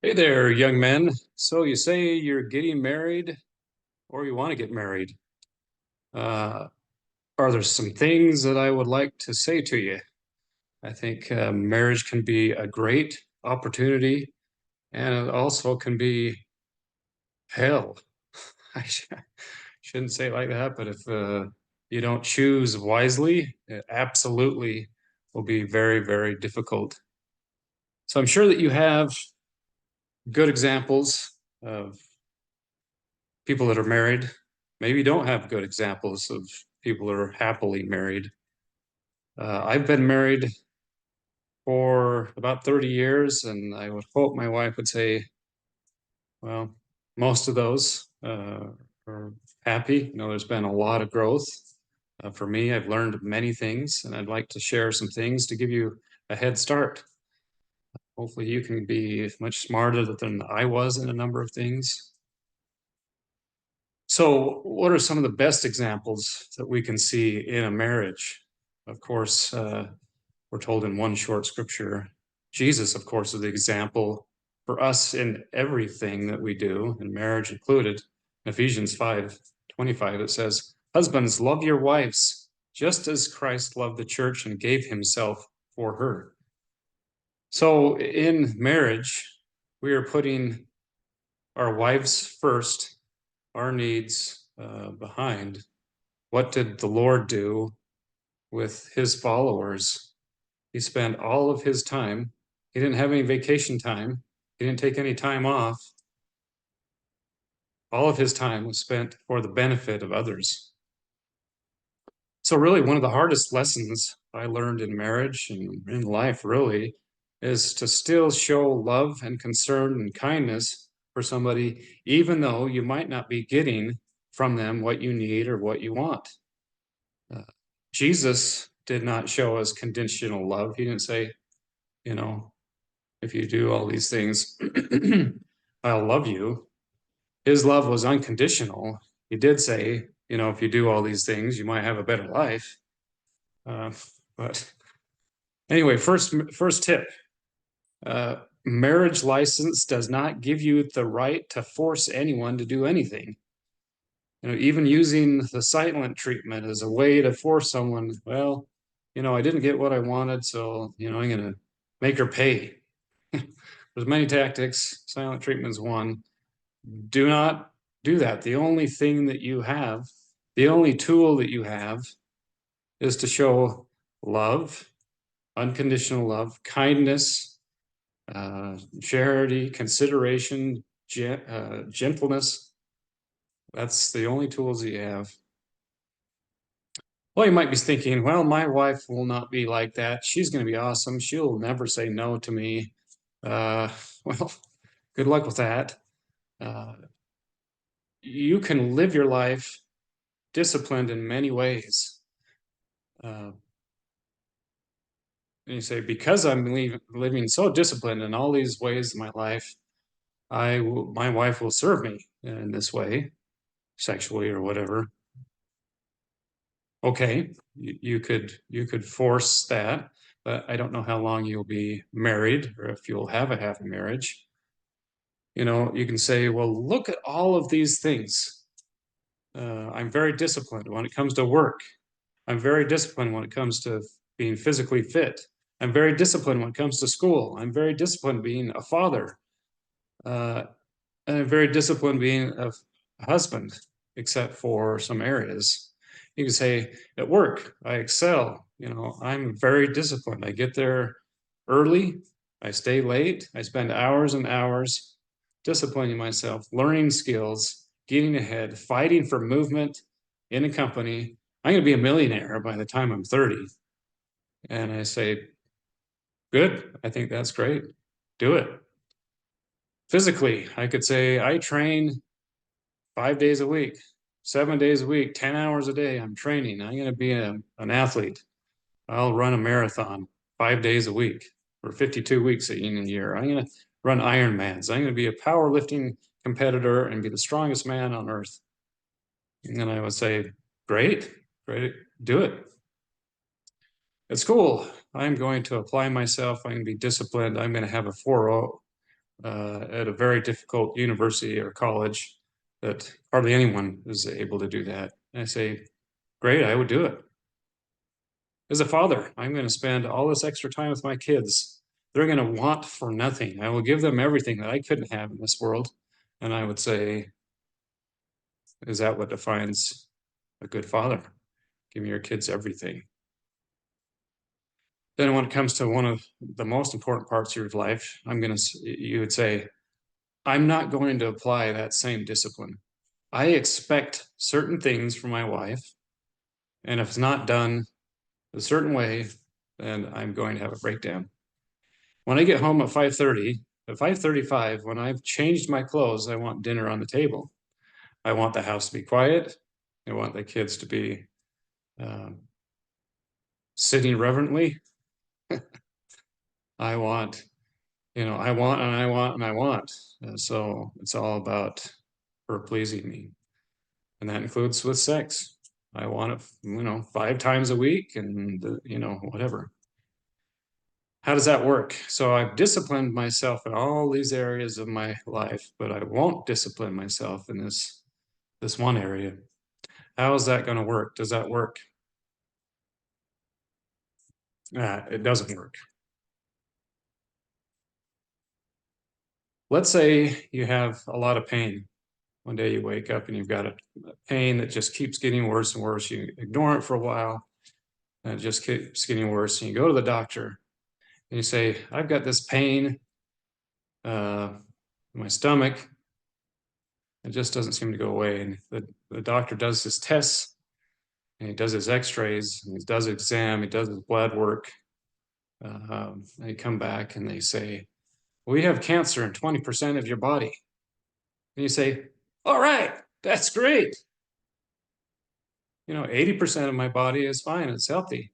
Hey there, young men. So you say you're getting married or you want to get married. Uh, are there some things that I would like to say to you? I think marriage can be a great opportunity and it also can be hell. Shouldn't say it like that, but if you don't choose wisely, it absolutely will be very, very difficult. So I'm sure that you have good examples of people that are married. Maybe you don't have good examples of people that are happily married. I've been married for about 30 years, and I would hope my wife would say, well, most of those are happy. There's been a lot of growth. For me, I've learned many things, and I'd like to share some things to give you a head start. Hopefully, you can be much smarter than I was in a number of things. So, what are some of the best examples that we can see in a marriage? Of course, we're told in one short scripture, Jesus, of course, is the example for us in everything that we do, and marriage included. In Ephesians 5:25, it says, husbands, love your wives, just as Christ loved the church and gave himself for her. So, in marriage, we are putting our wives first, our needs behind. What did the Lord do with his followers? He spent all of his time. He didn't have any vacation time. He didn't take any time off. All of his time was spent for the benefit of others. So really one of the hardest lessons I learned in marriage and in life really is to still show love and concern and kindness for somebody, even though you might not be getting from them what you need or what you want. Uh, Jesus did not show us conditional love. He didn't say, you know, if you do all these things, I'll love you. His love was unconditional. He did say, if you do all these things, you might have a better life. Uh, but anyway, first tip: marriage license does not give you the right to force anyone to do anything. Even using the silent treatment as a way to force someone. Well, I didn't get what I wanted, so I'm going to make her pay. There's many tactics. Silent treatment is one. Do not do that. The only thing that you have, the only tool that you have is to show love, unconditional love, kindness, charity, consideration, gentleness. That's the only tools that you have. Well, you might be thinking, well, my wife will not be like that. She's going to be awesome. She'll never say no to me. Uh, well, good luck with that. Uh, you can live your life disciplined in many ways. And you say, because I'm living so disciplined in all these ways in my life, my wife will serve me in this way, sexually or whatever. Okay, you could force that, but I don't know how long you'll be married or if you'll have a happy marriage. You can say, well, look at all of these things. I'm very disciplined when it comes to work. I'm very disciplined when it comes to being physically fit. I'm very disciplined when it comes to school. I'm very disciplined being a father. And I'm very disciplined being a husband, except for some areas. You can say at work, I excel. I'm very disciplined. I get there early. I stay late. I spend hours and hours disciplining myself, learning skills, getting ahead, fighting for movement in a company. I'm going to be a millionaire by the time I'm 30. And I say, good. I think that's great. Do it. Physically, I could say I train 5 days a week, 7 days a week, 10 hours a day. I'm training. I'm going to be an athlete. I'll run a marathon 5 days a week for 52 weeks in a year. I'm going to run Ironmans. I'm going to be a powerlifting competitor and be the strongest man on earth. And then I would say, great, great, do it. At school, I'm going to apply myself. I'm going to be disciplined. I'm going to have a 4.0 at a very difficult university or college that hardly anyone is able to do that. And I say, great, I would do it. As a father, I'm going to spend all this extra time with my kids. They're going to want for nothing. I will give them everything that I couldn't have in this world. And I would say, is that what defines a good father? Giving your kids everything. Then when it comes to one of the most important parts of your life, you would say, I'm not going to apply that same discipline. I expect certain things from my wife, and if it's not done a certain way, then I'm going to have a breakdown. When I get home at 5:30, at 5:35, when I've changed my clothes, I want dinner on the table. I want the house to be quiet. I want the kids to be um, sitting reverently. I want, I want and I want and I want. So it's all about her pleasing me. And that includes with sex. I want it, 5 times a week and, whatever. How does that work? So I've disciplined myself in all these areas of my life, but I won't discipline myself in this one area. How is that going to work? Does that work? It doesn't work. Let's say you have a lot of pain. One day you wake up and you've got a pain that just keeps getting worse and worse. You ignore it for a while, and it just keeps getting worse. And you go to the doctor and you say, I've got this pain in my stomach. It just doesn't seem to go away. And the doctor does his tests and he does his x-rays and he does his exam, he does his blood work. They come back and they say, we have cancer in 20% of your body. And you say, all right, that's great. 80% of my body is fine, it's healthy.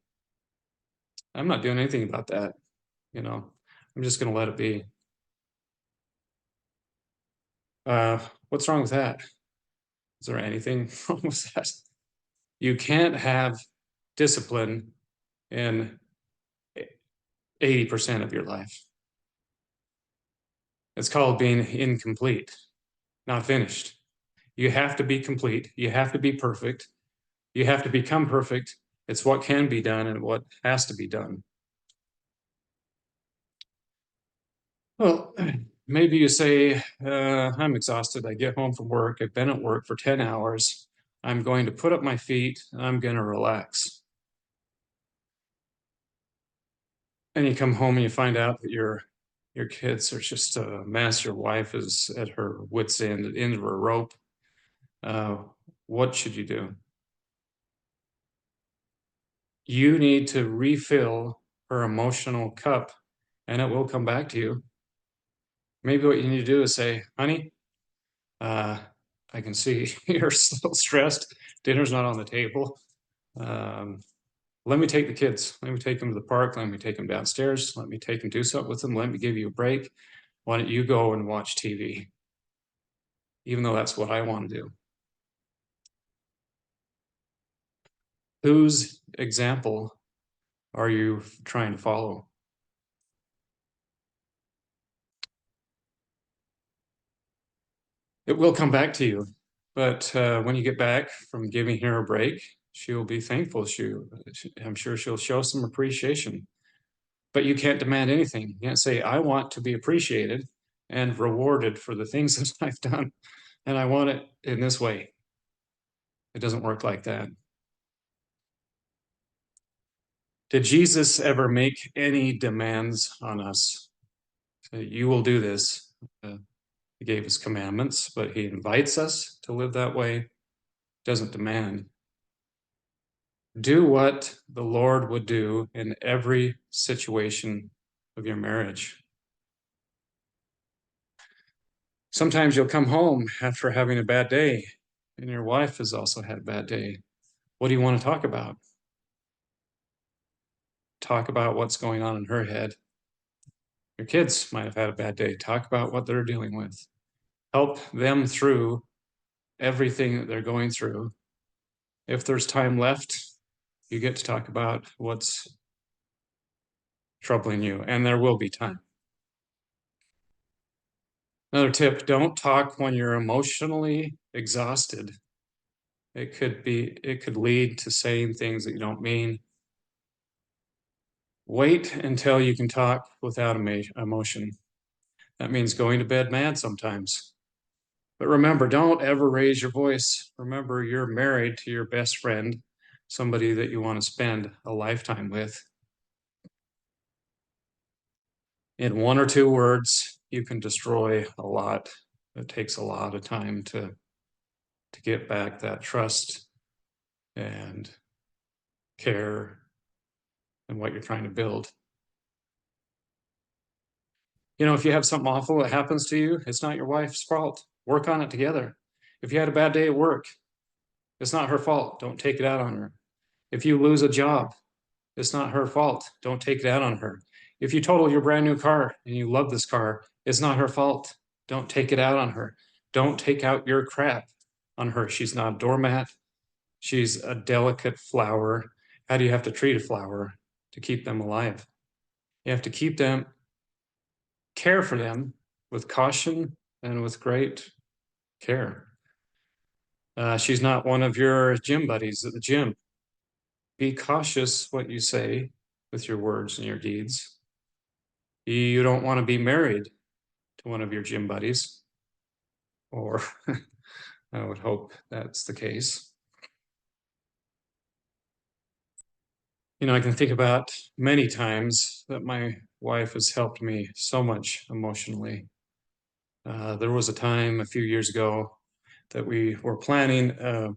I'm not doing anything about that. I'm just going to let it be. What's wrong with that? Is there anything wrong with that? You can't have discipline in 80% of your life. It's called being incomplete, not finished. You have to be complete. You have to be perfect. You have to become perfect. It's what can be done and what has to be done. Well, maybe you say, I'm exhausted. I get home from work. I've been at work for 10 hours. I'm going to put up my feet. I'm going to relax. And you come home and you find out that your kids are just a mess. Your wife is at her wits' end, at the end of her rope. What should you do? You need to refill her emotional cup and it will come back to you. Maybe what you need to do is say, honey, I can see you're still stressed. Dinner's not on the table. Let me take the kids. Let me take them to the park. Let me take them downstairs. Let me take them do something with them. Let me give you a break. Why don't you go and watch TV? Even though that's what I want to do. Whose example are you trying to follow? It will come back to you. But when you get back from giving her a break, she'll be thankful. I'm sure she'll show some appreciation. But you can't demand anything. You can't say, I want to be appreciated and rewarded for the things that I've done. And I want it in this way. It doesn't work like that. Did Jesus ever make any demands on us? You will do this. He gave us commandments, but he invites us to live that way, doesn't demand. Do what the Lord would do in every situation of your marriage. Sometimes you'll come home after having a bad day, and your wife has also had a bad day. What do you want to talk about? Talk about what's going on in her head. Your kids might have had a bad day. Talk about what they're dealing with. Help them through everything that they're going through. If there's time left, you get to talk about what's troubling you, and there will be time. Another tip, don't talk when you're emotionally exhausted. It could lead to saying things that you don't mean. Wait until you can talk without emotion. That means going to bed mad sometimes. But remember, don't ever raise your voice. Remember, you're married to your best friend, somebody that you want to spend a lifetime with. In one or two words, you can destroy a lot. It takes a lot of time to get back that trust and care and what you're trying to build. You know, if you have something awful that happens to you, it's not your wife's fault. Work on it together. If you had a bad day at work, it's not her fault. Don't take it out on her. If you lose a job, it's not her fault. Don't take it out on her. If you total your brand new car and you love this car, it's not her fault. Don't take it out on her. Don't take out your crap on her. She's not a doormat. She's a delicate flower. How do you have to treat a flower to keep them alive? You have to keep them, care for them with caution and with great care. She's not one of your gym buddies at the gym. Be cautious what you say with your words and your deeds. You don't want to be married to one of your gym buddies, or I would hope that's the case. You know, I can think about many times that my wife has helped me so much emotionally. There was a time a few years ago that we were planning a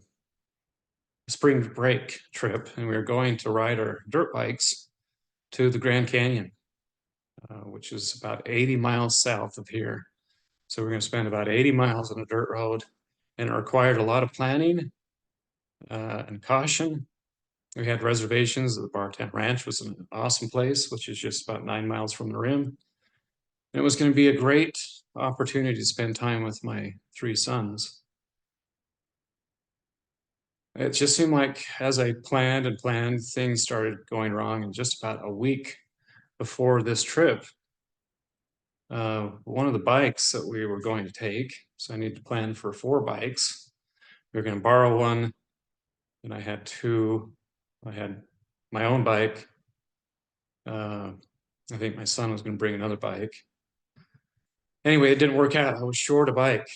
spring break trip, and we were going to ride our dirt bikes to the Grand Canyon, which is about 80 miles south of here. So we're going to spend about 80 miles on a dirt road, and it required a lot of planning and caution. We had reservations. The Bartow Ranch was an awesome place, which is just about 9 miles from the rim. And it was going to be a great opportunity to spend time with my three sons. It just seemed like as I planned and planned, things started going wrong. And just about a week before this trip, one of the bikes that we were going to take, so I need to plan for 4 bikes. We were going to borrow one, and I had two. I had my own bike. I think my son was going to bring another bike. Anyway, it didn't work out. I was short a bike.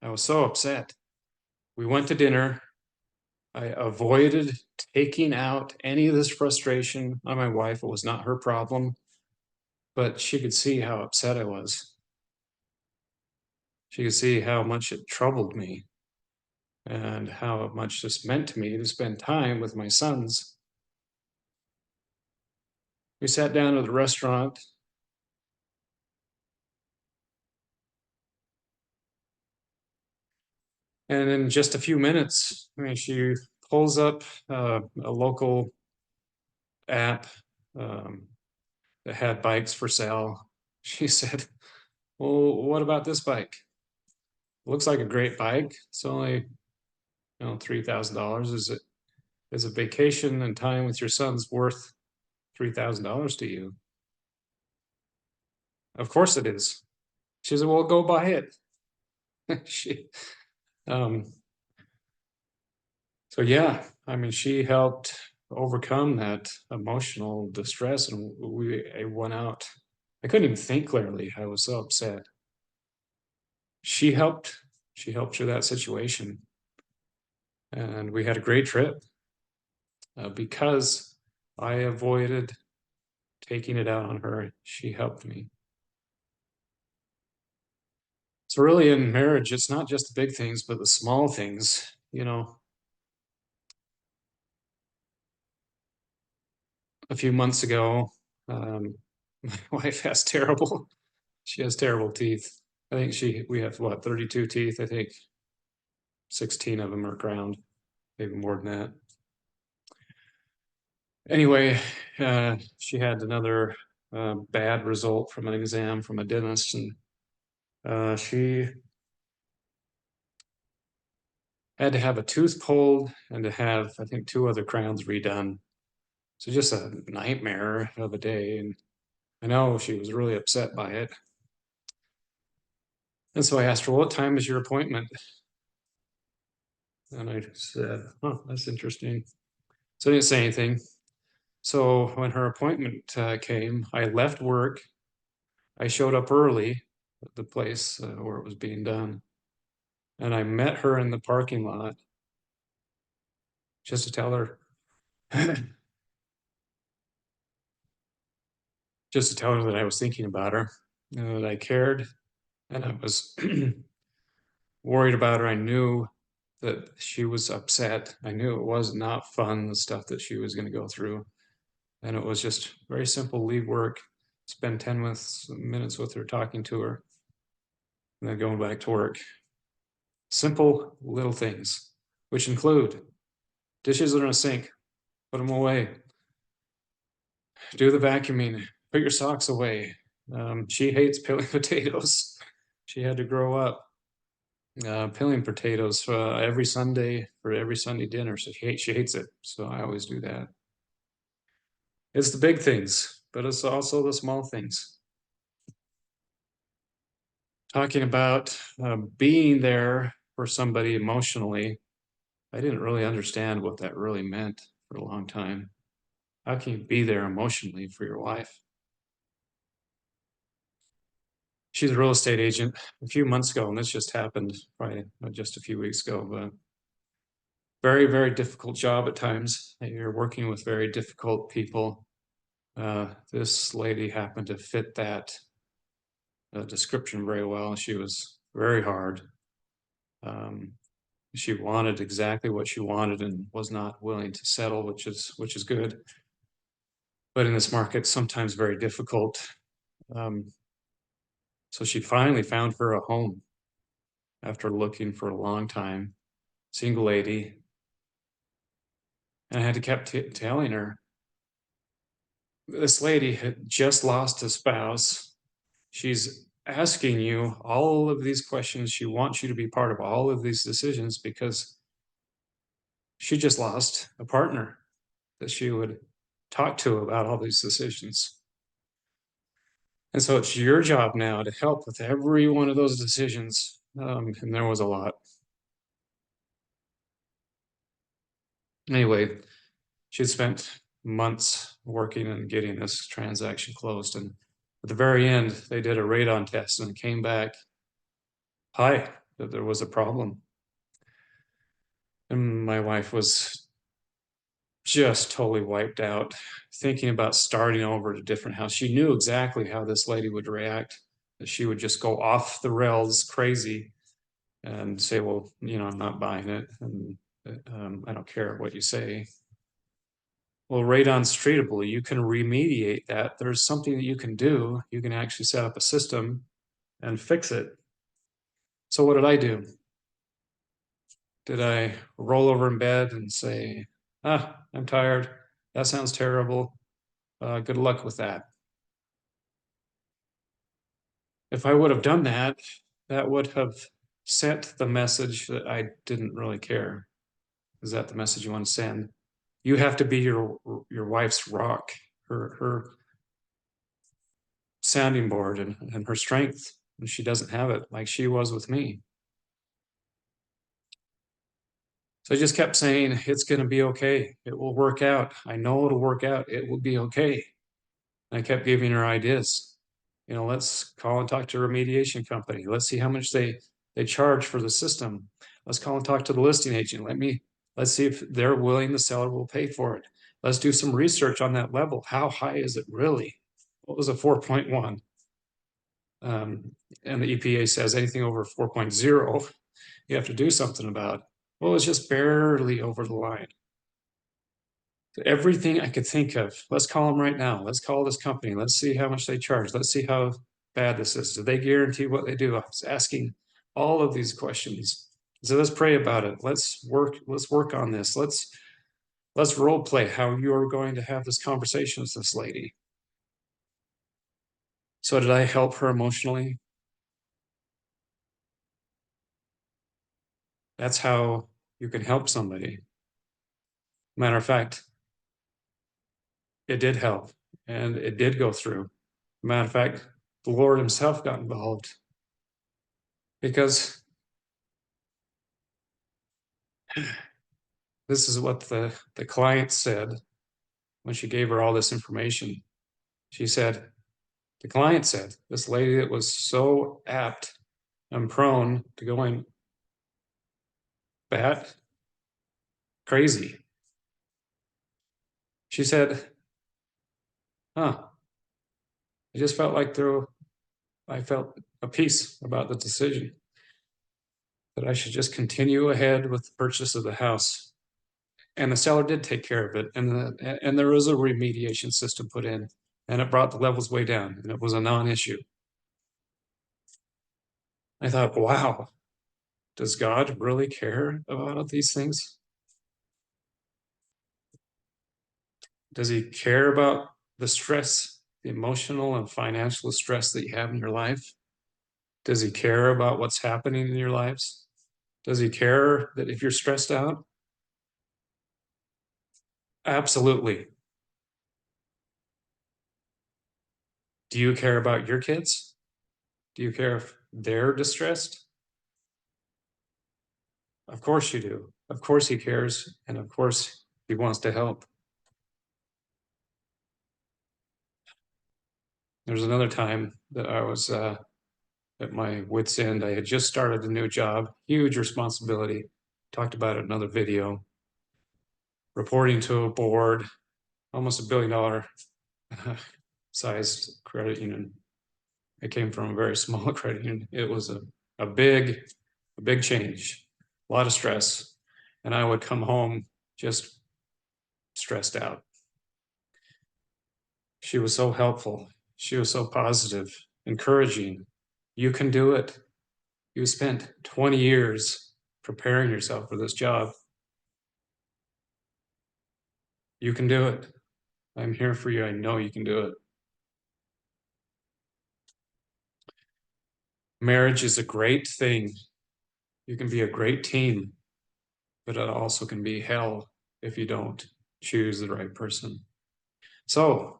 I was so upset. We went to dinner. I avoided taking out any of this frustration on my wife. It was not her problem, but she could see how upset I was. She could see how much it troubled me and how much this meant to me to spend time with my sons. We sat down at the restaurant. And in just a few minutes, I mean, she pulls up a local app that had bikes for sale. She said, "Well, what about this bike? Looks like a great bike. It's only, $3,000. Is a vacation and time with your sons worth $3,000 to you?" Of course it is. She said, "Well, go buy it." she, um, so yeah, I mean, she helped overcome that emotional distress, and I went out. I couldn't even think clearly. I was so upset. She helped. She helped through that situation, and we had a great trip because I avoided taking it out on her. She helped me. So really, in marriage, it's not just the big things, but the small things. You know, a few months ago, my wife has terrible. She has terrible teeth. I think we have what, 32 teeth. I think 16 of them are crowned, maybe more than that. Anyway, she had another bad result from an exam from a dentist, and she had to have a tooth pulled and to have, I think, 2 other crowns redone. So just a nightmare of a day. And I know she was really upset by it. And so I asked her, what time is your appointment? And I said, oh, that's interesting. So I didn't say anything. So when her appointment came, I left work. I showed up early at the place where it was being done. And I met her in the parking lot just to tell her, just to tell her that I was thinking about her, that I cared, and I was worried about her. I knew that she was upset. I knew it was not fun, the stuff that she was going to go through. And it was just very simple: leave work, spend 10 minutes with her, talking to her, and then going back to work. Simple little things, which include dishes are in a sink, put them away, do the vacuuming, put your socks away. She hates peeling potatoes. She had to grow up peeling potatoes every Sunday for every Sunday dinner. So she hates it. So I always do that. It's the big things, but it's also the small things. Talking about being there for somebody emotionally, I didn't really understand what that really meant for a long time. How can you be there emotionally for your wife? She's a real estate agent. A few months ago, and this just happened probably just a few weeks ago, but very, very difficult job at times. You're working with very difficult people. This lady happened to fit that description very well. She was very hard. Um, she wanted exactly what she wanted and was not willing to settle, which is good. But in this market, sometimes very difficult. So she finally found her a home after looking for a long time. Single lady, and I had to kept telling her, this lady had just lost a spouse. She's asking you all of these questions. She wants you to be part of all of these decisions because she just lost a partner that she would talk to about all these decisions. And so it's your job now to help with every one of those decisions. And there was a lot. Anyway, she'd spent months working and getting this transaction closed. And at the very end, they did a radon test and it came back high, that there was a problem. And my wife was just totally wiped out, thinking about starting over at a different house. She knew exactly how this lady would react, that she would just go off the rails crazy and say, well, I'm not buying it. And I don't care what you say. Well, radon's treatable. You can remediate that. There's something that you can do. You can actually set up a system and fix it. So what did I do? Did I roll over in bed and say, I'm tired. That sounds terrible. Good luck with that. If I would have done that, that would have sent the message that I didn't really care. Is that the message you want to send? You have to be your wife's rock, her sounding board and her strength. And she doesn't have it like she was with me. So I just kept saying, it's going to be okay. It will work out. I know it'll work out. It will be okay. And I kept giving her ideas. Let's call and talk to a remediation company. Let's see how much they charge for the system. Let's call and talk to the listing agent. Let's see if they're willing, the seller will pay for it. Let's do some research on that level. How high is it really? What was a 4.1? And the EPA says anything over 4.0, you have to do something about. Well, it's just barely over the line. Everything I could think of, let's call them right now. Let's call this company. Let's see how much they charge. Let's see how bad this is. Do they guarantee what they do? I was asking all of these questions. So let's pray about it. Let's work on this. Let's role play how you're going to have this conversation with this lady. So did I help her emotionally? That's how you can help somebody. Matter of fact, it did help and it did go through. Matter of fact, the Lord himself got involved. Because this is what the client said when she gave her all this information. She said, the client said, this lady that was so apt and prone to going bat crazy. She said, huh, I just felt like I felt a peace about the decision that I should just continue ahead with the purchase of the house. And the seller did take care of it. And there was a remediation system put in, and it brought the levels way down, and it was a non-issue. I thought, wow, does God really care about these things? Does he care about the stress, the emotional and financial stress that you have in your life? Does he care about what's happening in your lives? Does he care that if you're stressed out? Absolutely. Do you care about your kids? Do you care if they're distressed? Of course you do. Of course he cares. And of course he wants to help. There's another time that I was at my wit's end. I had just started a new job, huge responsibility. Talked about it in another video. Reporting to a board, almost $1 billion sized credit union. I came from a very small credit union. It was a big change, a lot of stress. And I would come home just stressed out. She was so helpful. She was so positive, encouraging. You can do it. You spent 20 years preparing yourself for this job. You can do it. I'm here for you. I know you can do it. Marriage is a great thing. You can be a great team, but it also can be hell if you don't choose the right person. So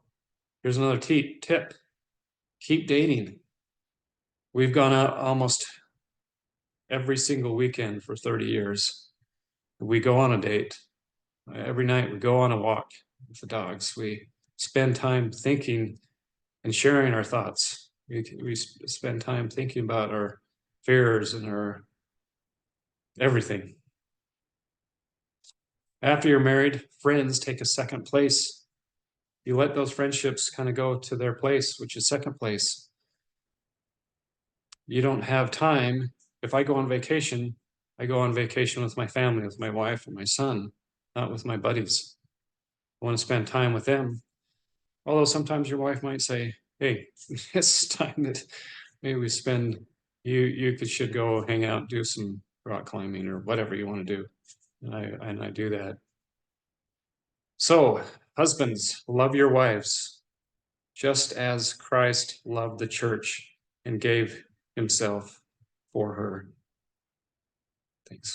here's another tip. Keep dating. We've gone out almost every single weekend for 30 years. We go on a date. Every night we go on a walk with the dogs. We spend time thinking and sharing our thoughts. We spend time thinking about our fears and our everything. After you're married, friends take a second place. You let those friendships kind of go to their place, which is second place. You don't have time. If I go on vacation, I go on vacation with my family, with my wife and my son, not with my buddies. I want to spend time with them. Although sometimes your wife might say, hey, it's time that maybe we spend, should go hang out, do some rock climbing or whatever you want to do. And I do that. So, husbands, love your wives, just as Christ loved the church and gave himself for her. Thanks.